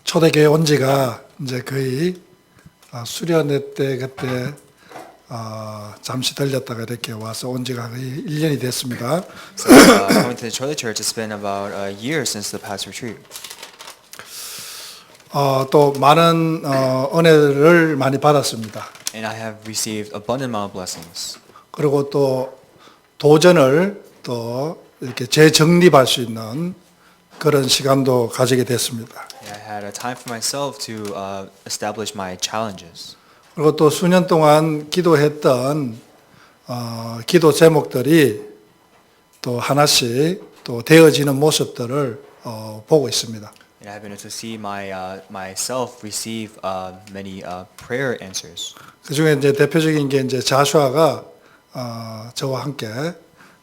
초대교회 온 지가 이제 거의 수련회 때 그때 잠시 들렸다가 이렇게 와서 온 지가 거의 1년이 됐습니다. So coming to the Charlie Church, it's been about a year since the past retreat. 또 많은 은혜를 많이 받았습니다. And I have received abundant amount of blessings. 그리고 또 도전을 또 이렇게 재정립할 수 있는 그런 시간도 가지게 됐습니다. And I had a time for myself to establish my challenges. 그리고 또 수년 동안 기도했던 기도 제목들이 또 하나씩 또 되어지는 모습들을 보고 있습니다. And I've been able to see myself receive many prayer answers. 그 중에 이제 대표적인 게 이제 자슈아가 저와 함께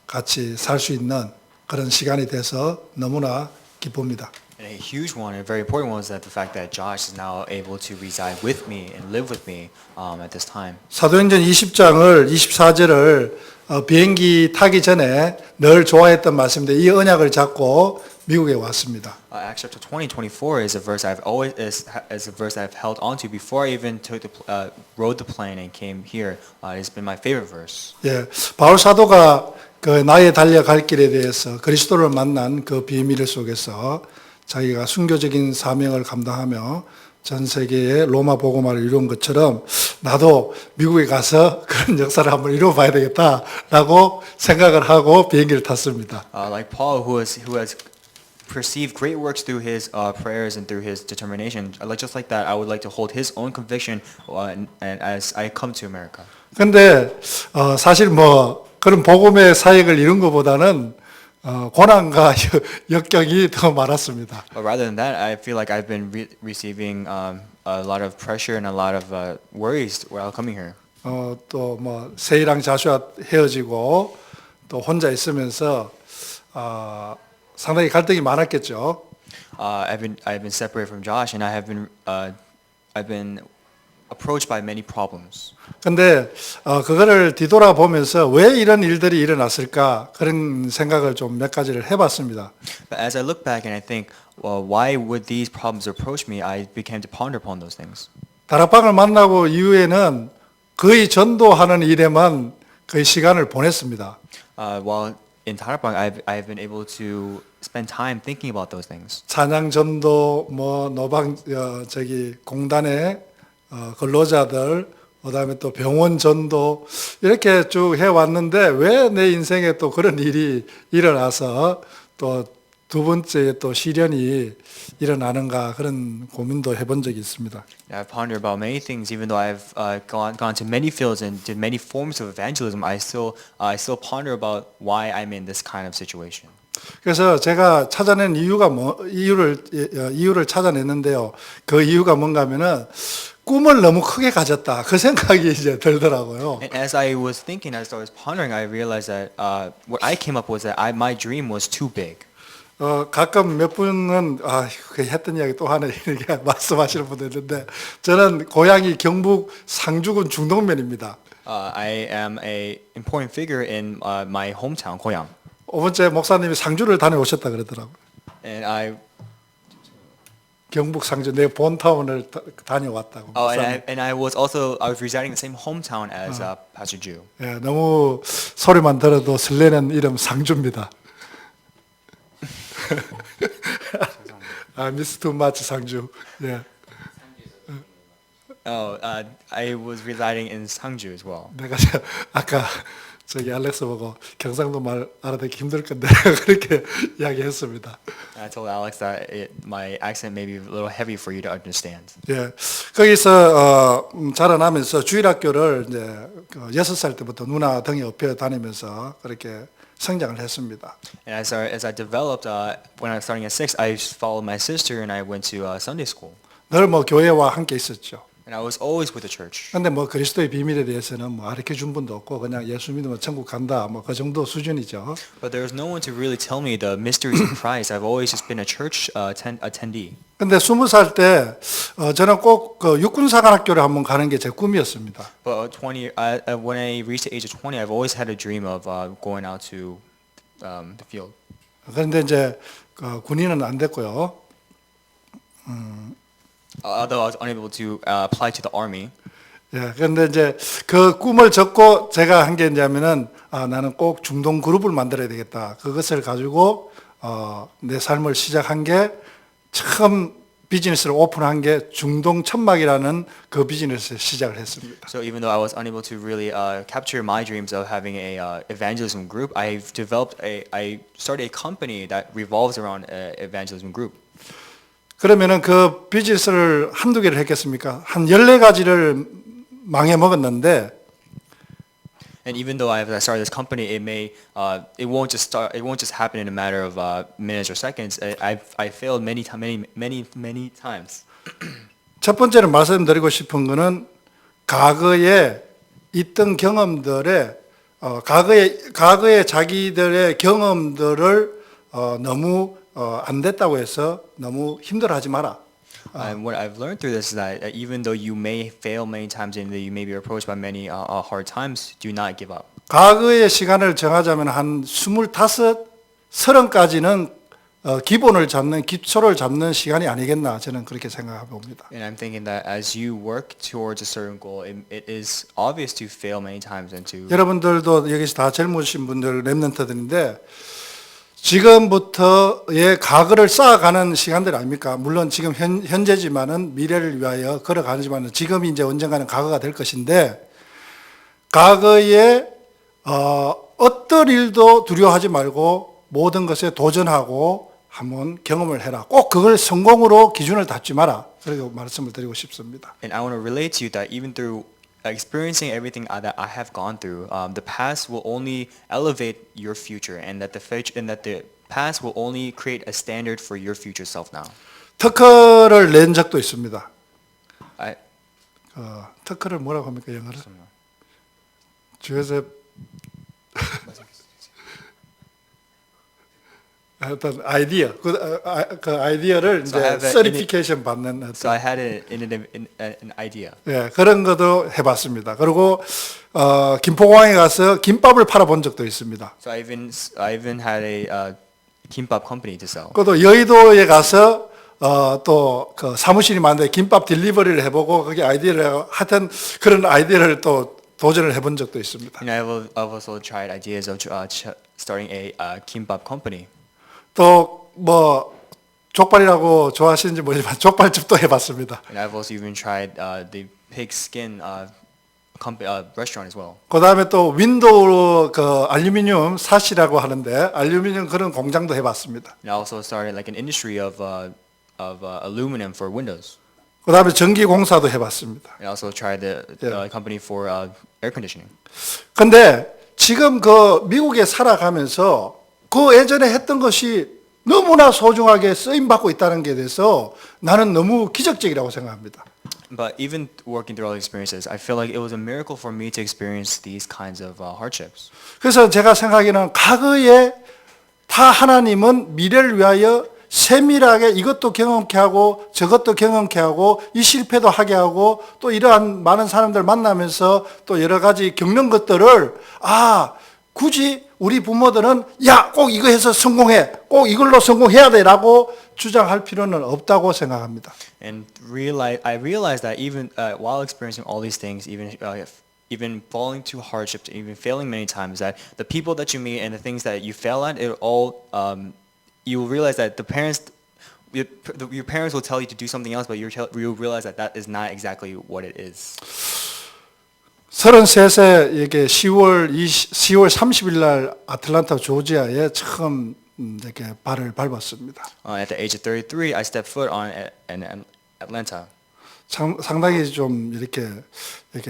같이 살 수 있는 그런 시간이 돼서 너무나 기쁩니다. And a huge one, and a very important one, is that the fact that Josh is now able to reside with me and live with me at this time. 사도행전 20장을 24절을 비행기 타기 전에 늘 좋아했던 말씀인데 이 언약을 잡고 미국에 왔습니다. Acts chapter 20:24 is a verse I've always is a verse I've held onto before I even rode the plane and came here. It's been my favorite verse. 예, 바울 사도가 그 나의 달려갈 길에 대해서 그리스도를 만난 그 비밀 속에서 자기가 순교적인 사명을 감당하며 전 세계에 로마 복음화를 이룬 것처럼 나도 미국에 가서 그런 역사를 한번 이루어봐야 되겠다라고 생각을 하고 비행기를 탔습니다. Like Paul, who has perceived great works through his prayers and through his determination, just like that, I would like to hold his own conviction and as I come to America. 근데 사실 뭐 그런 복음의 사역을 이룬 것보다는 고난과 역경이 더 많았습니다. But rather than that, I feel like I've been receiving a lot of pressure and a lot of worries while coming here. 또 뭐 세이랑 자슈아 헤어지고 또 혼자 있으면서 상당히 갈등이 많았겠죠. I've been separated from Josh, and I've been approached by many problems. 근데 그거를 뒤돌아보면서 왜 이런 일들이 일어났을까 그런 생각을 좀 몇 가지를 해봤습니다. But as I look back and I think, well, why would these problems approach me? I began to ponder upon those things. 다락방을 만나고 이후에는 거의 전도하는 일에만 거의 시간을 보냈습니다. While in Tarapang, I've been able to spend time thinking about those things. 찬양 전도 뭐 노방 공단의 근로자들 그다음에 또 병원 전도 이렇게 쭉 해왔는데 왜 내 인생에 또 그런 일이 일어나서 또 두 번째 또 시련이 일어나는가 그런 고민도 해본 적이 있습니다. I've pondered about many things, even though I've gone to many fields and did many forms of evangelism. I still ponder about why I'm in this kind of situation. 그래서 제가 찾아낸 이유를 찾아냈는데요. 그 이유가 뭔가면은 꿈을 너무 크게 가졌다. 그 생각이 이제 들더라고요. And as I was thinking, as I was pondering, I realized that what I came up was that my dream was too big. 가끔 몇 분은 그 했던 이야기 또 하나 이렇게 말씀하시는 분도 있는데 저는 고향이 경북 상주군 중동면입니다. I am a important figure in my hometown, 고향. 5번째 목사님이 상주를 다녀오셨다 그러더라고요. And 경북 상주 내 본타운을 다녀왔다고. and I was residing in the same hometown as Pastor Ju. 예, 너무 소리만 들어도 설레는 이름 상주입니다. 미스 투 마치 상주. 예. I was residing in Sangju as well. 내가 아까 알렉스 보고 경상도 말 알아듣기 힘들 건데 그렇게 이야기했습니다. I told Alex that my accent may be a little heavy for you to understand. 예, 거기서 자라나면서 주일학교를 이제 6살 때부터 누나 등에 업혀 다니면서 그렇게 성장을 했습니다. And as I developed, when I was starting at 6, I followed my sister and I went to Sunday school. 늘 뭐 교회와 함께 있었죠. And I was always with the church. 근데 뭐 그리스도의 비밀에 대해서는 뭐 가르쳐 준 분도 없고 그냥 예수 믿으면 천국 간다 뭐 그 정도 수준이죠. But there was no one to really tell me the mysteries of Christ. I've always just been a church attendee. 근데 20살 때 저는 꼭 그 육군사관학교를 한번 가는 게 제 꿈이었습니다. But when I reached the age of 20, I've always had a dream of going out to the field. 그런데 이제 군인은 안 됐고요. Although I was unable to apply to the army. 예, 그런데 이제 그 꿈을 접고 제가 한 게 뭐냐면은 나는 꼭 중동 그룹을 만들어야 되겠다. 그것을 가지고 내 삶을 시작한 게 처음 비즈니스를 오픈한 게 중동 천막이라는 그 비즈니스를 시작을 했습니다. So even though I was unable to really capture my dreams of having a evangelism group, I started a company that revolves around a evangelism group. 그러면은 그 비즈니스를 한두 개를 했겠습니까? 한 14가지를 망해 먹었는데 And even though I started this company, it won't just happen in a matter of minutes or seconds. I failed many times. 첫 번째로 말씀드리고 싶은 거는 과거에 있던 경험들에 과거에 자기들의 경험들을 너무 안 됐다고 해서 너무 힘들어하지 마라. And what I've learned through this is that even though you may fail many times and that you may be approached by many hard times, do not give up. 과거의 시간을 정하자면 한 25, 30까지는 기본을 잡는 기초를 잡는 시간이 아니겠나 저는 그렇게 생각해 봅니다. And I'm thinking that as you work towards a certain goal, it is obvious to fail many times and to. 여러분들도 여기서 다 젊으신 분들 랩런트들인데 지금부터의 과거를 쌓아가는 시간들 아닙니까? 물론 지금 현재지만은 미래를 위하여 걸어가지만은 지금이 이제 언젠가는 과거가 될 것인데 과거에 어떤 일도 두려워하지 말고 모든 것에 도전하고 한번 경험을 해라. 꼭 그걸 성공으로 기준을 닫지 마라. 그렇게 말씀을 드리고 싶습니다. And I want to relate to you that even through experiencing everything that I have gone through, the past will only elevate your future, and that the past will only create a standard for your future self now. 특허를 낸 적도 있습니다. I 특허를 뭐라고 합니까 영어로? 주에서 어떤 아이디어 그 아이디어를 So I 이제 have 서티피케이션 받는 So I had an idea. 예, 그런 것도 해봤습니다. 그리고 김포공항에 가서 김밥을 팔아본 적도 있습니다. So I even had a kimbap company to sell. 그것도 여의도에 가서 또 그 사무실이 많은데 김밥 딜리버리를 해보고 거기 아이디어를 하여튼 그런 아이디어를 또 도전을 해본 적도 있습니다. And I've also tried ideas of starting a kimbap company. 또 뭐 족발이라고 좋아하시는지 모르지만 족발집도 해봤습니다. And I've also even tried the pig skin restaurant as well. 그 다음에 또 윈도우 그 알루미늄 사시라고 하는데 알루미늄 그런 공장도 해봤습니다. And I also started like an industry of aluminum for windows. 그 다음에 전기 공사도 해봤습니다. And I also tried the company for air conditioning. 근데 지금 그 미국에 살아가면서 그 예전에 했던 것이 너무나 소중하게 쓰임받고 있다는 게 대해서 나는 너무 기적적이라고 생각합니다. But even working through all the experiences, I feel like it was a miracle for me to experience these kinds of hardships. 그래서 제가 생각하기에는 과거에 다 하나님은 미래를 위하여 세밀하게 이것도 경험케 하고 저것도 경험케 하고 이 실패도 하게 하고 또 이러한 많은 사람들 만나면서 또 여러 가지 겪는 것들을 굳이 우리 부모들은 야, 꼭 이거 해서 성공해. 꼭 이걸로 성공해야 돼라고 주장할 필요는 없다고 생각합니다. And I realized that even while experiencing all these things, even falling to hardships, even failing many times, that the people that you meet and the things that you fail at, it all you will realize that your parents will tell you to do something else, but you'll realize that that is not exactly what it is. 33세 이게 10월 30일 날 아틀란타 조지아에 처음 이렇게 발을 밟았습니다. At the age of 33, I stepped foot on in Atlanta. 상당히 좀 이렇게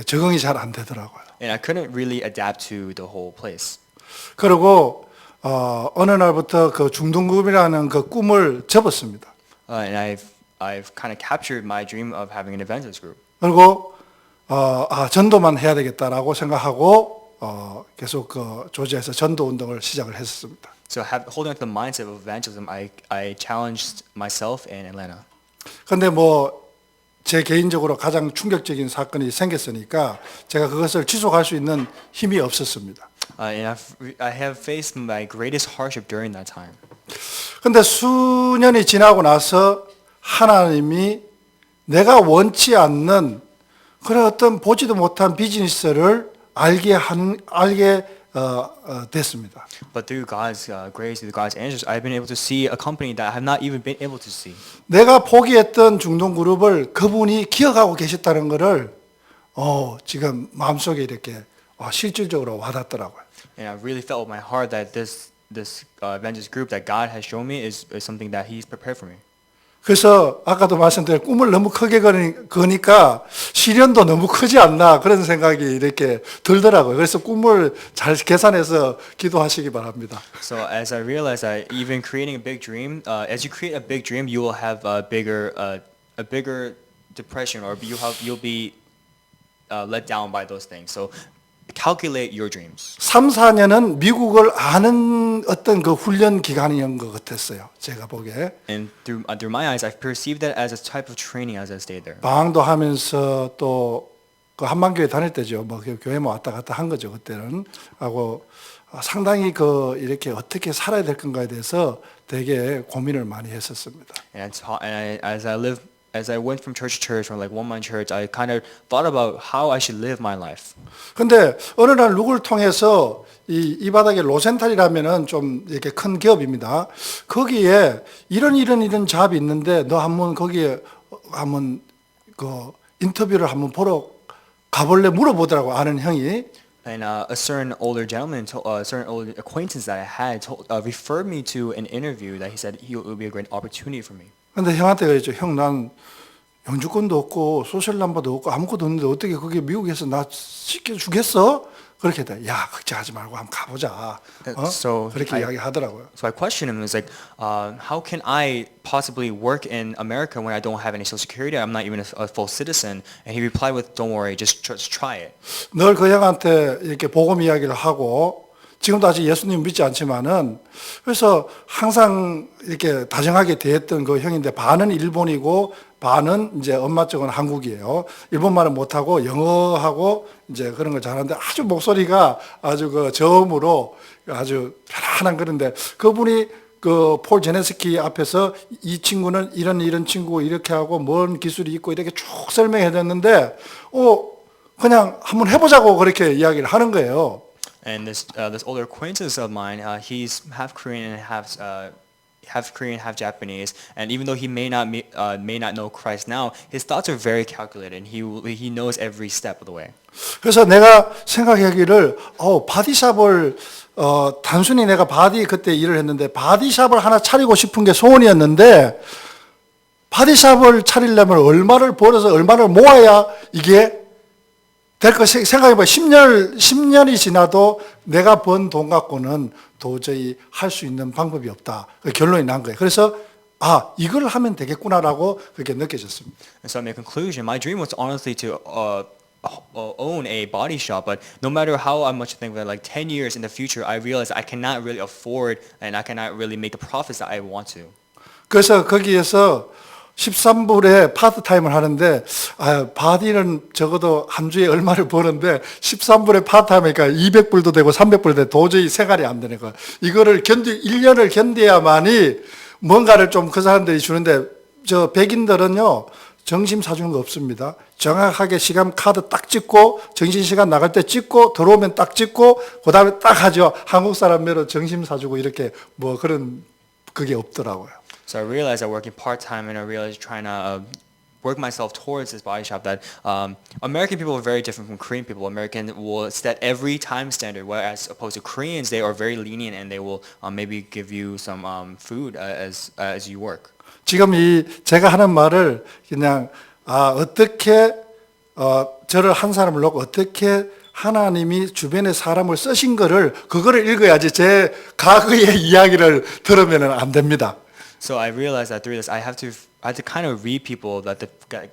적응이 잘 안 되더라고요. And I couldn't really adapt to the whole place. 그리고 어느 날부터 그 중등급이라는 그 꿈을 접었습니다. And I've kind of captured my dream of having an evangelist group. 그리고 전도만 해야 되겠다라고 생각하고 계속 그 조지아에서 전도 운동을 시작을 했습니다. So holding on to the mindset of evangelism, I challenged myself in Atlanta. 근데 뭐 제 개인적으로 가장 충격적인 사건이 생겼으니까 제가 그것을 지속할 수 있는 힘이 없었습니다. And I have faced my greatest hardship during that time. 근데 수년이 지나고 나서 하나님이 내가 원치 않는 그런 어떤 보지도 못한 비즈니스를 알게 됐습니다. But through God's grace, through God's answers, I've been able to see a company that I have not even been able to see. 내가 포기했던 중동 그룹을 그분이 기억하고 계셨다는 것을 지금 마음속에 이렇게 실질적으로 와닿더라고요. And I really felt with my heart that this evangelist group that God has shown me is something that He's prepared for me. 그래서 아까도 말씀드린 꿈을 너무 크게 거니까 시련도 너무 크지 않나 그런 생각이 이렇게 들더라고요. 그래서 꿈을 잘 계산해서 기도하시기 바랍니다. So as I realized that even creating a big dream, as you create a big dream, you will have a bigger depression, or you'll be let down by those things. So calculate your dreams. 3, 4년은 미국을 아는 어떤 그 훈련 기간이었던 것 같았어요. 제가 보기에. And through my eyes, I've perceived that as a type of training as I stayed there. 방황도 하면서 또 그 한반교회 다닐 때죠. 뭐 교회만 왔다 갔다 한 거죠. 그때는. 하고 상당히 이렇게 어떻게 살아야 될 건가에 대해서 되게 고민을 많이 했었습니다. And as I went from church to church, from like one man church, I kind of thought about how I should live my life. 근데 어느 날 누구를 통해서 이 바닥에 로센탈이라면은 좀 이렇게 큰 기업입니다. 거기에 이런 잡이 있는데 너 한번 거기에 한번 그 인터뷰를 한번 보러 가볼래 물어보더라고 아는 형이. And a certain older gentleman, a certain older acquaintance that I had, referred me to an interview that he said it would be a great opportunity for me. 근데 형한테 그랬죠. 형, 난 영주권도 없고 소셜 넘버도 없고 아무것도 없는데 어떻게 거기 미국에서 나 시켜주겠어? 그렇게 했다. 야, 걱정하지 말고 한번 가보자. 그렇게 이야기하더라고요. So I questioned him. It was like, how can I possibly work in America when I don't have any social security? I'm not even a full citizen. And he replied with, "Don't worry, just try it." 늘 그 형한테 이렇게 복음 이야기를 하고 지금도 아직 예수님 믿지 않지만은 그래서 항상 이렇게 다정하게 대했던 그 형인데 반은 일본이고 반은 이제 엄마 쪽은 한국이에요. 일본말은 못하고 영어하고 이제 그런 걸 잘하는데 아주 목소리가 아주 그 저음으로 아주 편안한 그런데 그분이 그 폴 제네스키 앞에서 이 친구는 이런 친구고 이렇게 하고 뭔 기술이 있고 이렇게 쭉 설명해 줬는데 그냥 한번 해보자고 그렇게 이야기를 하는 거예요. And this older acquaintance of mine, he's half Korean and half Korean, half Japanese. And even though he may not know Christ now, his thoughts are very calculated. And he knows every step of the way. 그래서 내가 생각하기를 바디샵을 단순히 내가 바디 그때 일을 했는데 바디샵을 하나 차리고 싶은 게 소원이었는데 바디샵을 차리려면 얼마를 벌어서 얼마를 모아야 이게 될 거 생각해봐. 10년이 지나도 내가 번 돈 갖고는 도저히 할 수 있는 방법이 없다. 결론이 난 거예요. 그래서 이걸 하면 되겠구나라고 그렇게 느껴졌습니다. And so in conclusion, my dream was honestly to own a body shop. But no matter how much I think that like 10 years in the future, I realized I cannot really afford and I cannot really make the profits that I want to. 그래서 거기에서 13불에 파트타임을 하는데 바디는 적어도 한 주에 얼마를 버는데 13불에 파트타임이니까 200불도 되고 300불도 되고 도저히 생활이 안 되는 거야. 이거를 1년을 견뎌야만이 뭔가를 좀 그 사람들이 주는데 저 백인들은요 점심 사주는 거 없습니다. 정확하게 시간 카드 딱 찍고 점심시간 나갈 때 찍고 들어오면 딱 찍고 그 다음에 딱 하죠. 한국 사람으로 점심 사주고 이렇게 뭐 그런 그게 없더라고요. So I realized that working part-time and I realized trying to work myself towards this body shop that American people are very different from Korean people. American will set every time standard, whereas opposed to Koreans, they are very lenient and they will maybe give you some food as you work. 지금 제가 하는 말을 그냥 어떻게 저를 한 사람을 놓고 어떻게 하나님이 주변에 사람을 쓰신 그거를 읽어야지 제 과거의 이야기를 들으면 안 됩니다. So I realized that through this, I have to kind of read people that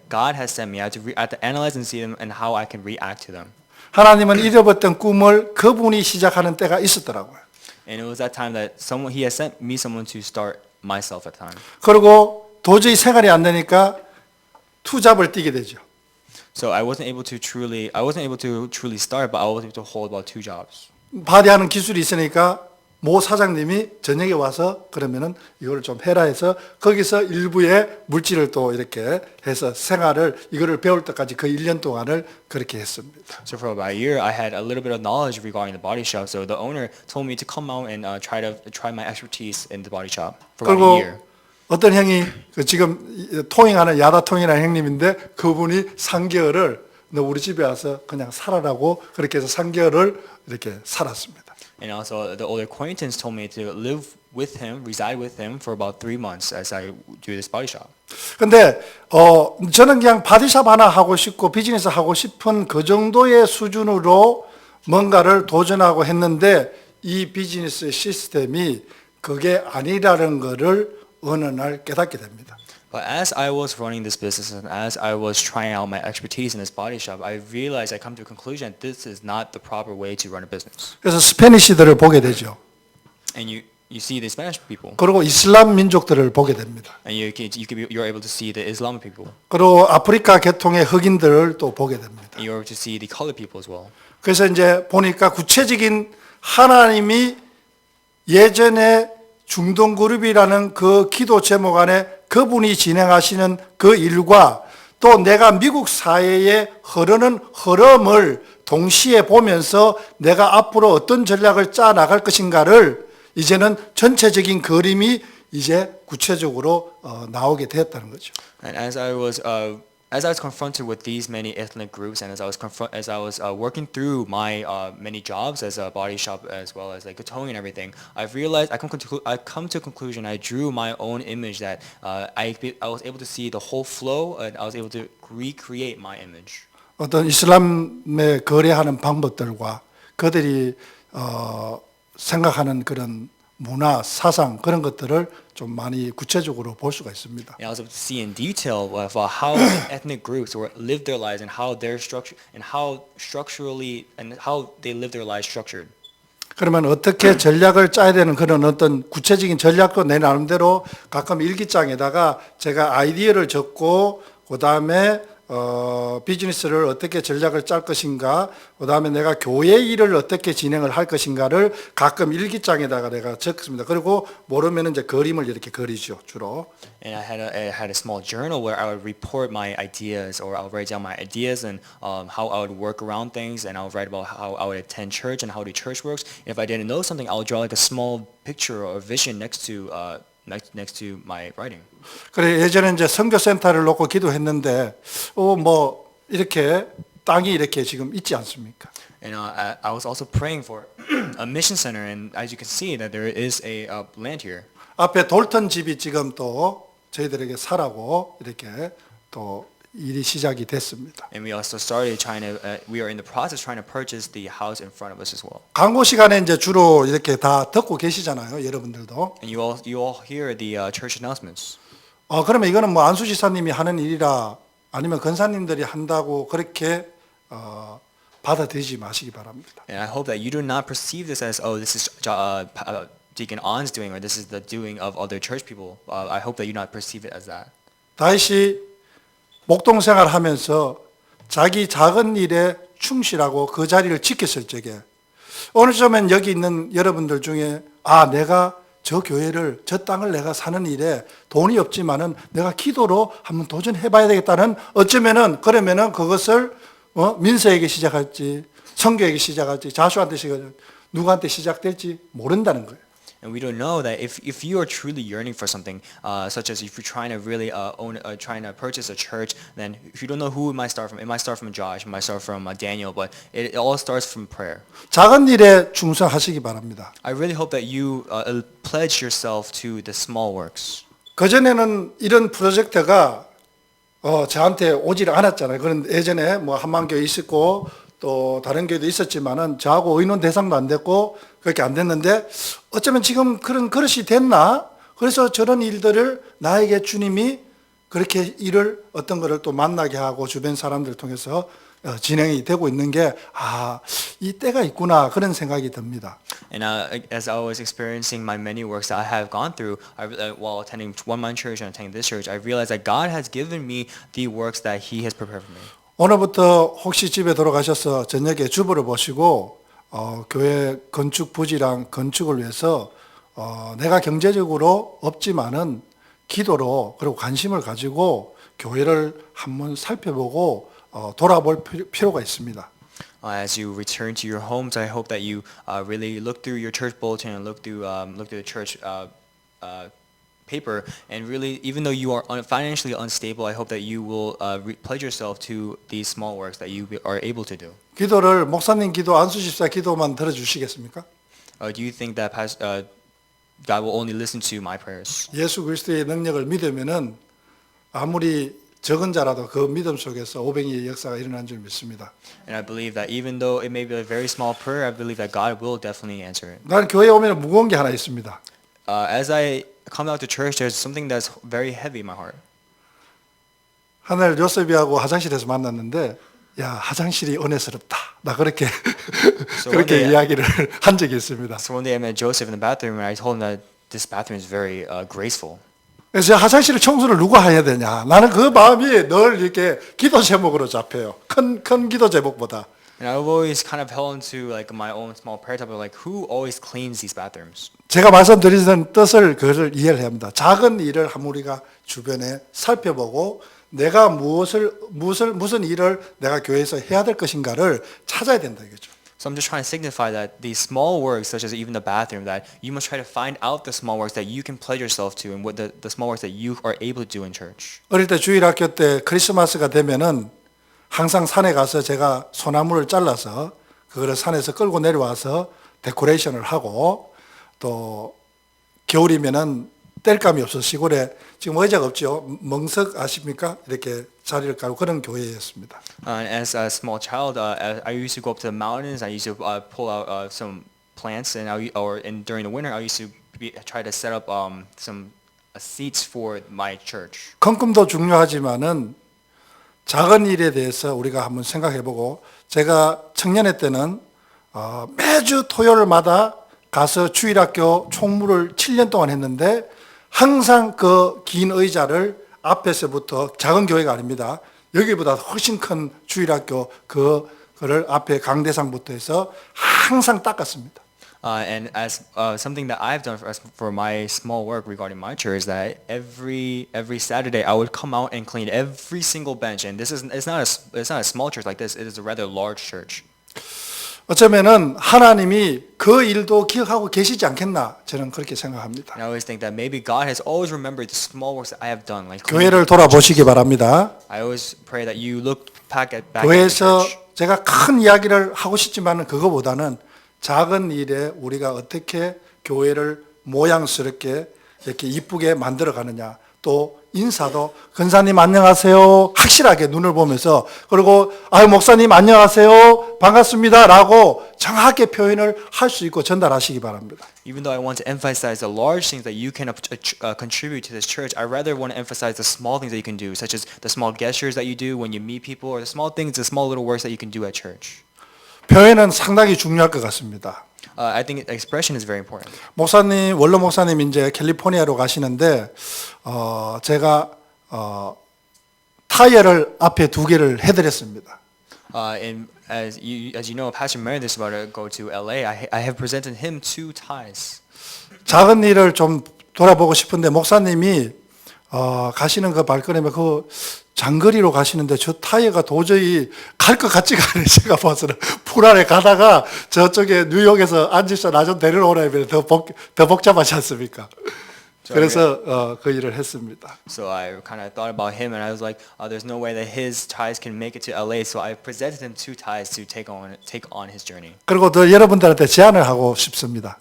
God has sent me. I have to analyze and see them and how I can react to them. 하나님은 잃어버렸던 꿈을 그분이 시작하는 때가 있었더라고요. And it was that time that He has sent me someone to start myself at the time. 그리고 도저히 생활이 안 되니까 투잡을 뛰게 되죠. So I wasn't able to truly start, but I was able to hold about 2 jobs. 바디하는 기술이 있으니까 모 사장님이 저녁에 와서 그러면은 이거를 좀 해라 해서 거기서 일부의 물질을 또 이렇게 해서 생활을 이거를 배울 때까지 그 1년 동안을 그렇게 했습니다. So for about a year, I had a little bit of knowledge regarding the body shop. So the owner told me to come out and try my expertise in the body shop for about a 그리고 year. 어떤 형이 그 지금 통행하는 야다 통이라는 형님인데 그분이 3개월을 너 우리 집에 와서 그냥 살아라고 그렇게 해서 3개월을 이렇게 살았습니다. And also the older acquaintance told me to live with him, reside with him for about 3 months as I do this body shop. 근데 저는 그냥 바디샵 하나 하고 싶고 비즈니스 하고 싶은 그 정도의 수준으로 뭔가를 도전하고 했는데 이 비즈니스 시스템이 그게 아니라는 거를 어느 날 깨닫게 됩니다. But as I was running this business and as I was trying out my expertise in this body shop, I realized I come to a conclusion that this is not the proper way to run a business. 그래서 스페니시들을 보게 되죠. And you see the Spanish people, 그리고 이슬람 민족들을 보게 됩니다. and you're able to see the Islamic people, 그리고 아프리카 계통의 흑인들을 또 보게 됩니다. and you're able to see the colored people as well. 그래서 이제 보니까 구체적인 하나님이 예전에 중동그룹이라는 그 기도 제목 안에 그분이 진행하시는 그 일과 또 내가 미국 사회에 흐르는 흐름을 동시에 보면서 내가 앞으로 어떤 전략을 짜 나갈 것인가를 이제는 전체적인 그림이 이제 구체적으로 나오게 되었다는 거죠. And as I was confronted with these many ethnic groups, and as I was working through my many jobs as a body shop as well as like towing and everything, I've realized I come to a conclusion. I drew my own image that I was able to see the whole flow, and I was able to recreate my image. 어떤 이슬람에 거래하는 방법들과 그들이 생각하는 그런 문화, 사상 그런 것들을 좀 많이 구체적으로 볼 수가 있습니다. And I was able to see in detail how ethnic groups live their lives and how they're structured and how structurally and how they live their lives structured. 그러면 어떻게 전략을 짜야 되는 그런 어떤 구체적인 전략도 내 나름대로 가끔 일기장에다가 제가 아이디어를 적고 그 다음에 비즈니스를 어떻게 전략을 짤 것인가, 그 다음에 내가 교회 일을 어떻게 진행을 할 것인가를 가끔 일기장에다가 내가 적습니다. 그리고 모르면 이제 그림을 이렇게 그리죠, 주로. And I had a small journal where I would report my ideas, or I'll write down my ideas and how I would work around things, and I'll write about how I would attend church and how the church works. If I didn't know something, I'll draw like a small picture or vision next to my writing. 그래 예전에 이제 선교센터를 놓고 기도했는데 뭐 이렇게 땅이 이렇게 지금 있지 않습니까? And I was also praying for a mission center, and as you can see that there is a land here. 앞에 돌턴 집이 지금 또 저희들에게 사라고 이렇게 또 일이 시작이 됐습니다. And we also started we are in the process trying to purchase the house in front of us as well. 광고 시간에 이제 주로 이렇게 다 듣고 계시잖아요, 여러분들도. And you all hear the church announcements. 그러면 이거는 뭐 안수 지사님이 하는 일이라 아니면 권사님들이 한다고 그렇게 받아들이지 마시기 바랍니다. And I hope that you do not perceive this as, oh, this is Deacon On's doing, or this is the doing of other church people. I hope that you not perceive it as that. 다윗이 목동 생활하면서 자기 작은 일에 충실하고 그 자리를 지켰을 적에 어느 점엔 여기 있는 여러분들 중에 내가 저 교회를 저 땅을 내가 사는 일에 돈이 없지만은 내가 기도로 한번 도전해봐야 되겠다는 어쩌면은 그러면은 그것을 민서에게 시작할지 성교에게 시작할지 자수한테 시작할지 누구한테 시작될지 모른다는 거예요. And we don't know that if you are truly yearning for something, such as if you're trying to really trying to purchase a church, then if you don't know who it might start from, it might start from Josh, it might start from Daniel, but it all starts from prayer. 작은 일에 충성하시기 바랍니다. I really hope that you pledge yourself to the small works. 그전에는 이런 프로젝트가 저한테 오질 않았잖아요. 그런 예전에 뭐 한만교회 있었고 또 다른 교회도 있었지만은 저하고 의논 대상도 안 됐고 그렇게 안 됐는데 어쩌면 지금 그런 그릇이 됐나? 그래서 저런 일들을 나에게 주님이 그렇게 일을 어떤 거를 또 만나게 하고 주변 사람들을 통해서 진행이 되고 있는 게 이 때가 있구나 그런 생각이 듭니다. And as I was experiencing my many works that I have gone through while attending One Man Church and attending this church, I realized that God has given me the works that He has prepared for me. 오늘부터 혹시 집에 돌아가셔서 저녁에 주부를 보시고 교회 건축 부지랑 건축을 위해서 내가 경제적으로 없지만은 기도로 그리고 관심을 가지고 교회를 한번 살펴보고 돌아볼 필요가 있습니다. As you return to your homes, I hope that you really look through your church bulletin and look through the church paper, and really, even though you are financially unstable, I hope that you will pledge yourself to these small works that you are able to do. 기도를 목사님 기도, 안수 집사 기도만 들어주시겠습니까? Do you think that God will only listen to my prayers? 예수 그리스도의 능력을 믿으면은 아무리 적은 자라도 그 믿음 속에서 오병이의 역사가 일어난 줄 믿습니다. And I believe that even though it may be a very small prayer, I believe that God will definitely answer it. 나는 교회에 오면 무거운 게 하나 있습니다. As I come out to church, there's something that's very heavy in my heart. 하늘 요셉이하고 화장실에서 만났는데, 야, 화장실이 은혜스럽다. 나 그렇게 그렇게 이야기를 한 적이 있습니다. So one day I met Joseph in the bathroom, and I told him that this bathroom is very graceful. 그래서 화장실 청소를 누가 해야 되냐? 나는 그 마음이 늘 이렇게 기도 제목으로 잡혀요. 큰 기도 제목보다. And I've always kind of held into like my own small prayer type of like who always cleans these bathrooms. 제가 말씀드리는 뜻을 그것을 이해를 해야 합니다. 작은 일을 한 우리가 주변에 살펴보고 내가 무슨 일을 내가 교회에서 해야 될 것인가를 찾아야 된다 이거죠. So I'm just trying to signify that these small works, such as even the bathroom, that you must try to find out the small works that you can pledge yourself to, and what the small works that you are able to do in church. 어릴 때 주일학교 때 크리스마스가 되면은 항상 산에 가서 제가 소나무를 잘라서 그거를 산에서 끌고 내려와서 데코레이션을 하고 또 겨울이면은 땔감이 없어서 시골에 지금 의자가 없죠. 멍석 아십니까? 이렇게 자리를 깔고 그런 교회였습니다. As a small child, I used to go up to the mountains. I used to pull out some plants, and during the winter, I used to try to set up some seats for my church. 큰 꿈도 중요하지만은 작은 일에 대해서 우리가 한번 생각해보고 제가 청년회 때는 매주 토요일마다 가서 주일학교 총무를 7년 동안 했는데 항상 그 긴 의자를 앞에서부터 작은 교회가 아닙니다. 여기보다 훨씬 큰 주일학교 그거를 앞에 강대상부터 해서 항상 닦았습니다. And as something that I've done for my small work regarding my church is that every Saturday I would come out and clean every single bench. And it's not a small church like this. It is a rather large church. 어쩌면은 하나님이 그 일도 기억하고 계시지 않겠나 저는 그렇게 생각합니다. And I always think that maybe God has always remembered the small works that I have done. Like 교회를 돌아보시기 바랍니다. I always pray that you look back at the 교회에서 church. 제가 큰 이야기를 하고 싶지만은 그거보다는 작은 일에 우리가 어떻게 교회를 모양스럽게 이렇게 이쁘게 만들어 가느냐. 또 인사도 권사님 안녕하세요 확실하게 눈을 보면서 그리고 목사님 안녕하세요 반갑습니다라고 정확하게 표현을 할 수 있고 전달하시기 바랍니다. Even though I want to emphasize the large things that you can contribute to this church, I rather want to emphasize the small things that you can do, such as the small gestures that you do when you meet people, or the small things, the small little works that you can do at church. 표현은 상당히 중요할 것 같습니다. I think expression is very important. 목사님 원로 목사님 이제 캘리포니아로 가시는데 제가 타이어를 앞에 2개를 해드렸습니다. And as you know, Pastor Meredith is about to go to LA. I have presented him 2 ties. 작은 일을 좀 돌아보고 싶은데 목사님이 가시는 그 발걸음에 그 장거리로 가시는데 저 타이어가 도저히 갈 것 같지가 않아요. 제가 봐서는 풀안에 가다가 저쪽에 뉴욕에서 앉으셔 나 좀 데리러 오라 하면 더 복잡하지 않습니까? 그래서 그 일을 했습니다. So I kind of thought about him, and I was like, there's no way that his ties can make it to LA. So I presented him 2 ties to take on his journey. 그리고 또 여러분들한테 제안을 하고 싶습니다.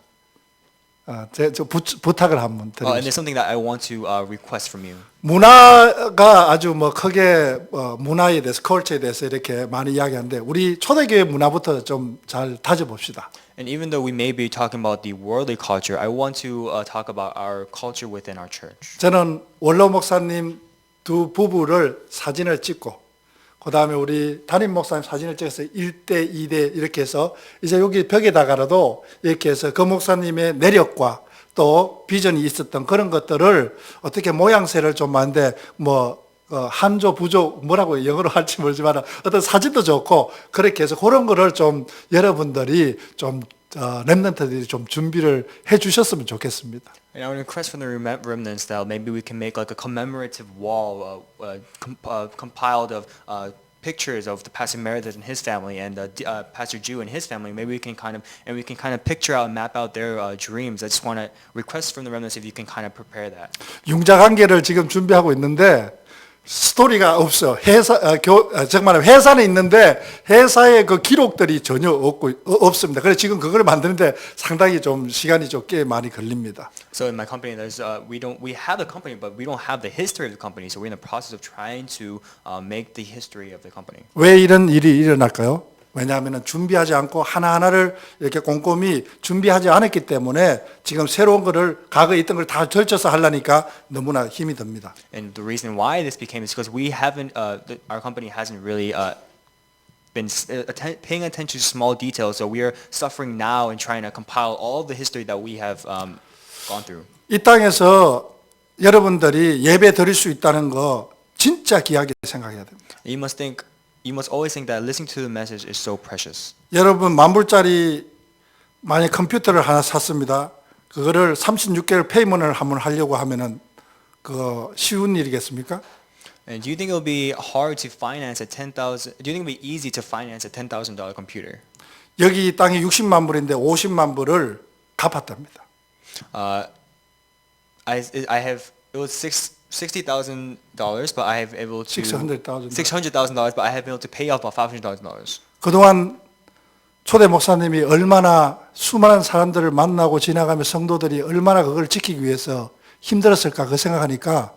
부탁을 한번 드리겠습니다. And there's something that I want to request from you. 문화가 아주 크게 문화에 대해서 컬처에 대해서 이렇게 많이 이야기하는데 우리 초대교회 문화부터 좀 잘 다져봅시다. And even though we may be talking about the worldly culture, I want to talk about our culture within our church. 저는 원로 목사님 2 부부를 사진을 찍고 그 다음에 우리 담임 목사님 사진을 찍어서 1대, 2대 이렇게 해서 이제 여기 벽에다가라도 이렇게 해서 그 목사님의 내력과 또 비전이 있었던 그런 것들을 어떻게 모양새를 좀 하는데 한조 부조 뭐라고 영어로 할지 모르지만 어떤 사진도 좋고 그렇게 해서 그런 거를 좀 여러분들이 좀 렘넌트들이 좀 준비를 해 주셨으면 좋겠습니다. And I would request from the remnants that maybe we can make like a commemorative wall compiled of pictures of the Pastor Meredith and his family and Pastor Jew and his family. Maybe we can kind of picture out and map out their dreams. I just want to request from the remnants if you can kind of prepare that. 융자 관계를 지금 준비하고 있는데 스토리가 없어. 정말 회사는 있는데 회사의 그 기록들이 전혀 없습니다. 그래서 지금 그걸 만드는데 상당히 좀 시간이 좀 꽤 많이 걸립니다. So in my company, we have the company, but we don't have the history of the company. So we're in the process of trying to make the history of the company. 왜 이런 일이 일어날까요? 왜냐하면 준비하지 않고 하나하나를 이렇게 꼼꼼히 준비하지 않았기 때문에 지금 새로운 거를 과거에 있던 걸 다 걸쳐서 하려니까 너무나 힘이 듭니다. And the reason why this became is because we haven't, our company hasn't really been paying attention to small details. So we are suffering now and trying to compile all of the history that we have gone through. 이 땅에서 여러분들이 예배 드릴 수 있다는 거 진짜 귀하게 생각해야 됩니다. You must always think that listening to the message is so precious. 여러분 만불짜리 만약 컴퓨터를 하나 샀습니다. 그거를 36개월 페이먼을 한번 하려고 하면은 그거 쉬운 일이겠습니까? And do you think it will be hard to finance a $10,000? Do you think it will be easy to finance a $10,000 computer? 여기 땅이 60만 불인데 50만 불을 갚았답니다. It was $60,000, but I have able to $600,000. $600,000, but I have been able to pay off $500,000. 그동안 초대 목사님이 얼마나 수많은 사람들을 만나고 지나가며 성도들이 얼마나 그걸 지키기 위해서 힘들었을까 그 생각하니까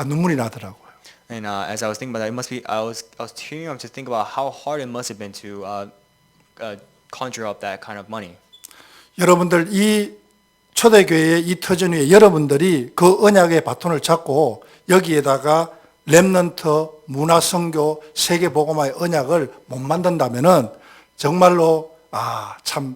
눈물이 나더라고요. And as I was thinking about that, it must be I was tearing up to think about how hard it must have been to conjure up that kind of money. 여러분들 이 초대교회의 이 터전 위에 여러분들이 그 언약의 바톤을 잡고 여기에다가 렘넌트, 문화선교, 세계복음화의 언약을 못 만든다면은 정말로 참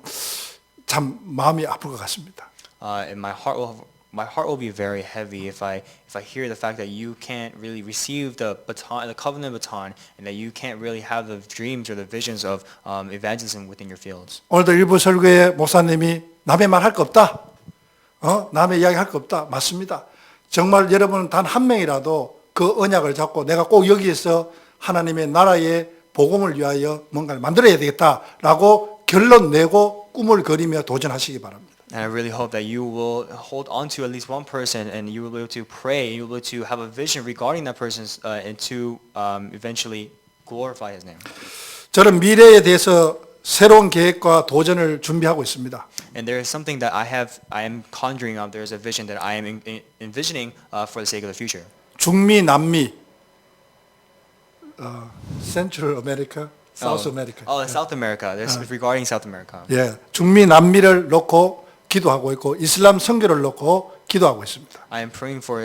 마음이 아플 것 같습니다. And my heart will be very heavy if I hear the fact that you can't really receive the baton, the covenant baton, and that you can't really have the dreams or the visions of evangelism within your fields. 오늘도 일부 설교에 목사님이 남의 말 할 거 없다. 남의 이야기 할 거 없다. 맞습니다. 정말 여러분 단 한 명이라도 그 언약을 잡고 내가 꼭 여기에서 하나님의 나라의 복음을 위하여 뭔가를 만들어야 되겠다라고 결론 내고 꿈을 그리며 도전하시기 바랍니다. And I really hope that you will hold on to at least one person, and you will be able to pray, and you will be able to have a vision regarding that person's, and to eventually glorify His name. 저는 미래에 대해서 새로운 계획과 도전을 준비하고 있습니다. And there is something that I am conjuring up. There is a vision that I am envisioning for the sake of the future. 중미, 남미, Central America, South America. South America. There's regarding South America. 예, 중미, 남미를 놓고 기도하고 있고 이슬람 선교를 놓고 기도하고 있습니다. I am praying for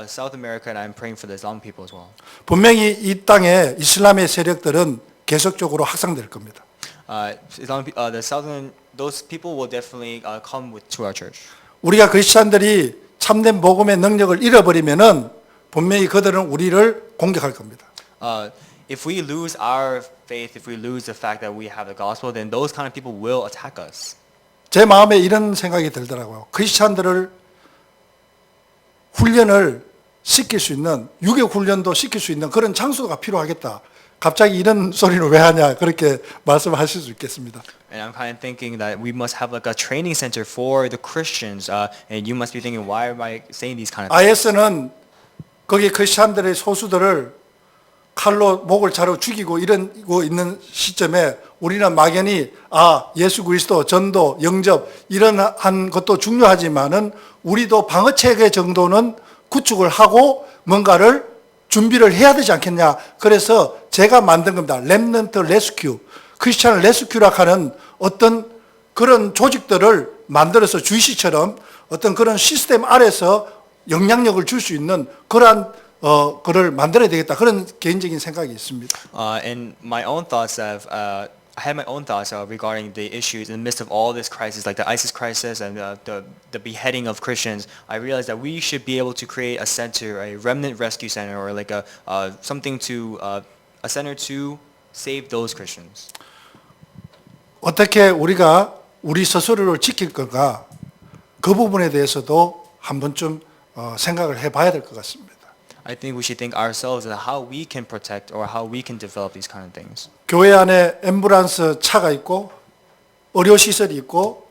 South America, and I am praying for the Islam people as well. 분명히 이 땅에 이슬람의 세력들은 계속적으로 확산될 겁니다. Those people will definitely come to our church. 우리가 크리스찬들이 참된 복음의 능력을 잃어버리면은 분명히 그들은 우리를 공격할 겁니다. If we lose our faith, if we lose the fact that we have the gospel, then those kind of people will attack us. 제 마음에 이런 생각이 들더라고요. 크리스찬들을 훈련을 시킬 수 있는 유격 훈련도 시킬 수 있는 그런 장소가 필요하겠다. 갑자기 이런 소리를 왜 하냐 그렇게 말씀하실 수 있겠습니다. And I'm kind of thinking that we must have like a training center for the Christians, and you must be thinking, why am I saying these kind of things? IS는 거기 크리스찬들의 소수들을 칼로 목을 자르고 죽이고 이러고 있는 시점에 우리는 막연히 예수 그리스도, 전도, 영접 이런 것도 중요하지만은 우리도 방어 체계 정도는 구축을 하고 뭔가를 준비를 해야 되지 않겠냐. 그래서 제가 만든 겁니다. 렘넌트 레스큐, 크리스찬 레스큐라 하는 어떤 그런 조직들을 만들어서 주이시처럼 어떤 그런 시스템 아래서 영향력을 줄 수 있는 그러한 거를 만들어야 되겠다. 그런 개인적인 생각이 있습니다. And my own thoughts I had my own thoughts regarding the issues in the midst of all this crisis, like the ISIS crisis and the beheading of Christians. I realized that we should be able to create a center, a remnant rescue center, or like a something to a center to save those Christians. 어떻게 우리가 우리 스스로를 지킬 건가 그 부분에 대해서도 한 번쯤 생각을 해봐야 될 것 같습니다. I think we should think ourselves and how we can protect or how we can develop these kind of things. 교회 안에 앰뷸런스 차가 있고 의료시설이 있고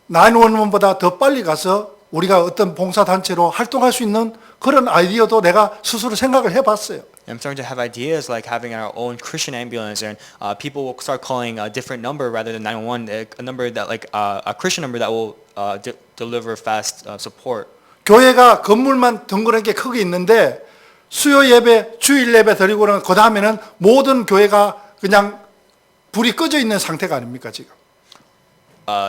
911보다 더 빨리 가서 우리가 어떤 봉사단체로 활동할 수 있는 그런 아이디어도 내가 스스로 생각을 해봤어요. I'm starting to have ideas like having our own Christian ambulance, and people will start calling a different number rather than 911, a number that like a Christian number that will deliver fast support. 교회가 건물만 덩그런 게 크게 있는데 수요 예배, 주일 예배 드리고는 그 다음에는 모든 교회가 그냥 불이 꺼져 있는 상태가 아닙니까 지금?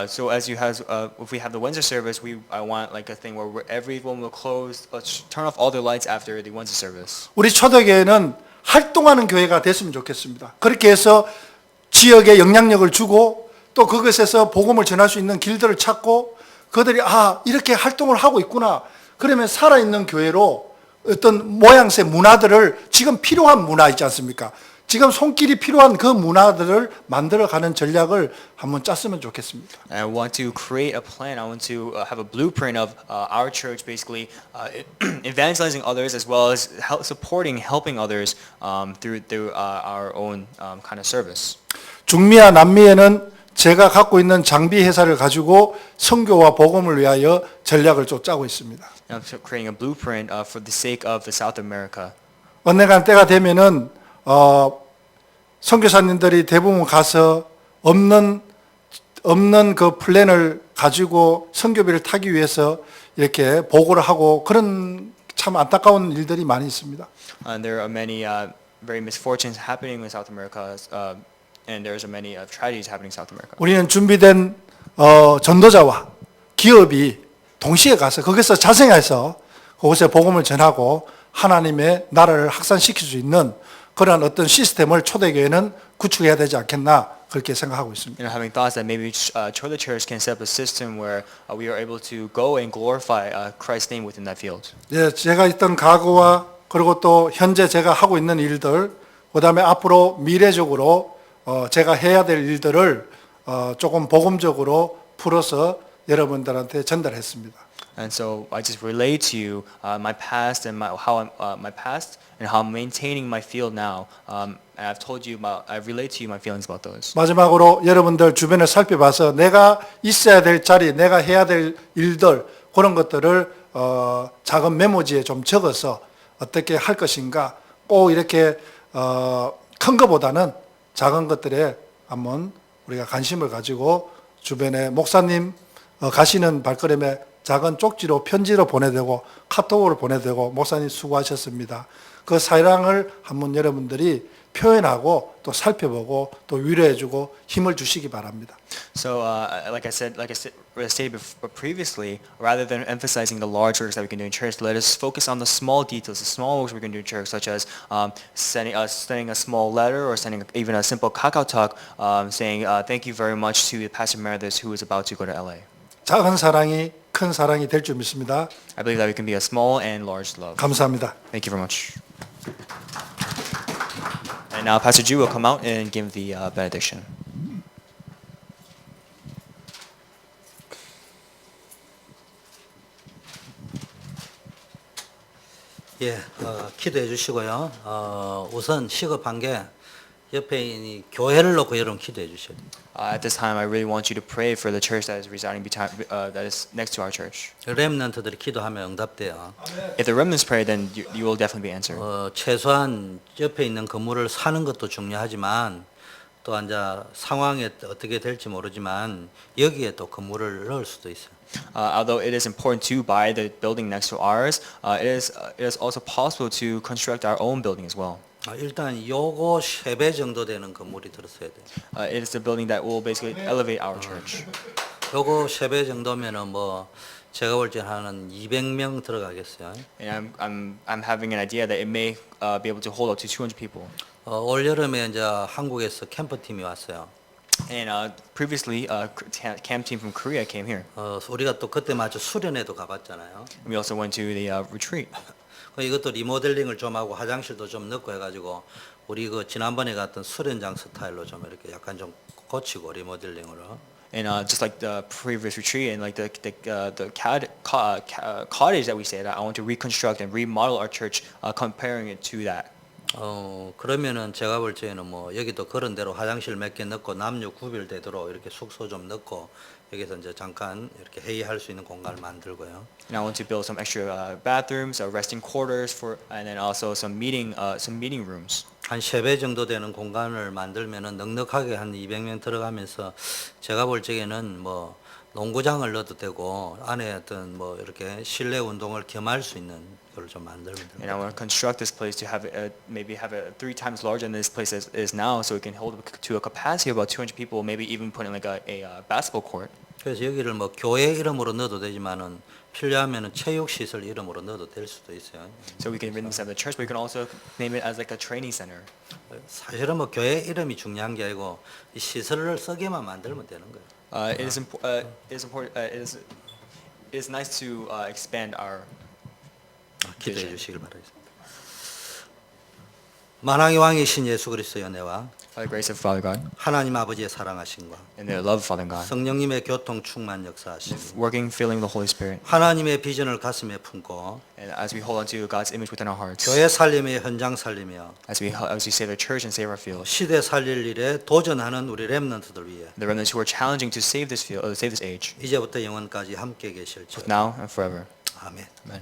So as you have, if we have the Wednesday service, I want like a thing where everyone will close, turn off all their lights after the Wednesday service. 우리 초대교회는 활동하는 교회가 됐으면 좋겠습니다. 그렇게 해서 지역에 영향력을 주고 또 그것에서 복음을 전할 수 있는 길들을 찾고 그들이 이렇게 활동을 하고 있구나. 그러면 살아있는 교회로 어떤 모양새 문화들을 지금 필요한 문화 있지 않습니까? 지금 손길이 필요한 그 문화들을 만들어가는 전략을 한번 짰으면 좋겠습니다. I want to create a plan. I want to have a blueprint of our church, basically evangelizing others as well as helping others through our own kind of service. 중미와 남미에는 제가 갖고 있는 장비 회사를 가지고 선교와 복음을 위하여 전략을 좀 짜고 있습니다. I'm creating a blueprint for the sake of the South America. 언젠가 때가 되면은 선교사님들이 대부분 가서 없는 그 플랜을 가지고 선교비를 타기 위해서 이렇게 보고를 하고 그런 참 안타까운 일들이 많이 있습니다. And there are many very misfortunes happening in South America, and there's many tragedies happening in South America. 우리는 준비된 전도자와 기업이 동시에 가서 거기서 자생해서 그곳에 복음을 전하고 하나님의 나라를 확산시킬 수 있는 그런 어떤 시스템을 초대교회는 구축해야 되지 않겠나 그렇게 생각하고 있습니다. You know, having thoughts that maybe the church can set up a system where we are able to go and glorify Christ's name within that field. 예, 제가 있던 과거와 그리고 또 현재 제가 하고 있는 일들, 그다음에 앞으로 미래적으로 제가 해야 될 일들을 조금 복음적으로 풀어서 여러분들한테 전달했습니다. And so I just relate to you my past and my past and how I'm maintaining my field now. And I've told you I relate to you my feelings about those. 마지막으로 여러분들 주변을 살펴봐서 내가 있어야 될 자리, 내가 해야 될 일들 그런 것들을 작은 메모지에 좀 적어서 어떻게 할 것인가 꼭 이렇게 큰 것보다는 작은 것들에 한번 우리가 관심을 가지고 주변에 목사님 가시는 발걸음에 작은 쪽지로 편지로 보내되고 카톡으로 보내되고 목사님 수고하셨습니다. 그 사랑을 한번 여러분들이 표현하고 또 살펴보고 또 위로해주고 힘을 주시기 바랍니다. So, like I stated previously, rather than emphasizing the large works that we can do in church, let us focus on the small details, the small works we can do in church, such as sending a small letter or sending even a simple KakaoTalk saying thank you very much to Pastor Meredith who is about to go to LA. 작은 사랑이 큰 사랑이 될 줄 믿습니다. I believe that we can be a small and large love. 감사합니다. Thank you very much. And now Pastor Ju will come out and give the benediction. 예, 기도해 주시고요. 우선 시급한 게 옆에 이 교회를 놓고 여러분 기도해 주셔야 돼요. At this time, I really want you to pray for the church that is residing that is next to our church. 렘넌트들이 기도하면 응답돼요. If the remnants pray, then you will definitely be answered. 최소한 옆에 있는 건물을 사는 것도 중요하지만 또 이제 상황이 어떻게 될지 모르지만 여기에 또 건물을 넣을 수도 있어요. Although it is important to buy the building next to ours, it is also possible to construct our own building as well. 일단 요거 3배 정도 되는 건물이 들었어야 돼요. It is the building that will basically elevate our church. 요거 3배 정도면은 뭐 제가 볼 때 한 200명 들어가겠어요. And I'm having an idea that it may be able to hold up to 200 people. 올 여름에 이제 한국에서 캠프팀이 왔어요. And previously, camp team from Korea came here. 우리가 또 그때 마저 수련회도 가봤잖아요. We also went to the retreat. 이것도 리모델링을 좀 하고 화장실도 좀 넣고 해가지고 우리 그 지난번에 갔던 수련장 스타일로 좀 이렇게 약간 좀 고치고 리모델링으로. And just like the previous retreat and like the cottage that we stayed at, I want to reconstruct and remodel our church, comparing it to that. 그러면은 제가 볼 때에는 뭐 여기도 그런 대로 화장실 몇 개 넣고 남녀 구별되도록 이렇게 숙소 좀 넣고 여기서 이제 잠깐 이렇게 회의할 수 있는 공간을 만들고요. And I want to build some extra bathrooms, resting quarters and then also some meeting rooms. 한 3배 정도 되는 공간을 만들면은 넉넉하게 한 200명 들어가면서 제가 볼 적에는 뭐 농구장을 넣어도 되고 안에 어떤 뭐 이렇게 실내 운동을 겸할 수 있는 걸 좀 만들면 And I 됩니다. want to construct this place to have maybe have it 3 times larger than this place is now, so it can hold to a capacity of about 200 people. Maybe even put in like a basketball court. 그래서 여기를 뭐 교회 이름으로 넣어도 되지만은 필요하면은 체육 시설 이름으로 넣어도 될 수도 있어요. So we can name this as the church, but we can also name it as like a training center. 사실은 뭐 교회 이름이 중요한 게 아니고 이 시설을 쓰게만 만들면 되는 거예요. It is important. It is nice to expand our. 기도해 주시길 바라겠습니다. 만왕의 왕이신 예수 그리스도의 은혜와 By the grace of Father God 하나님 아버지의 사랑하심과 and the love of Father God, 성령님의 교통 충만 역사하심, working, filling the Holy Spirit, 하나님의 비전을 가슴에 품고 and as we hold on to God's image within our hearts, 교회 살림의 현장 살리며 as we save the church and save our field, 시대 살릴 일에 도전하는 우리 렘넌트들 위해 the remnants who are challenging to save this field, save this age, 이제부터 영원까지 함께 계실지어다. now and forever. 아멘. Amen.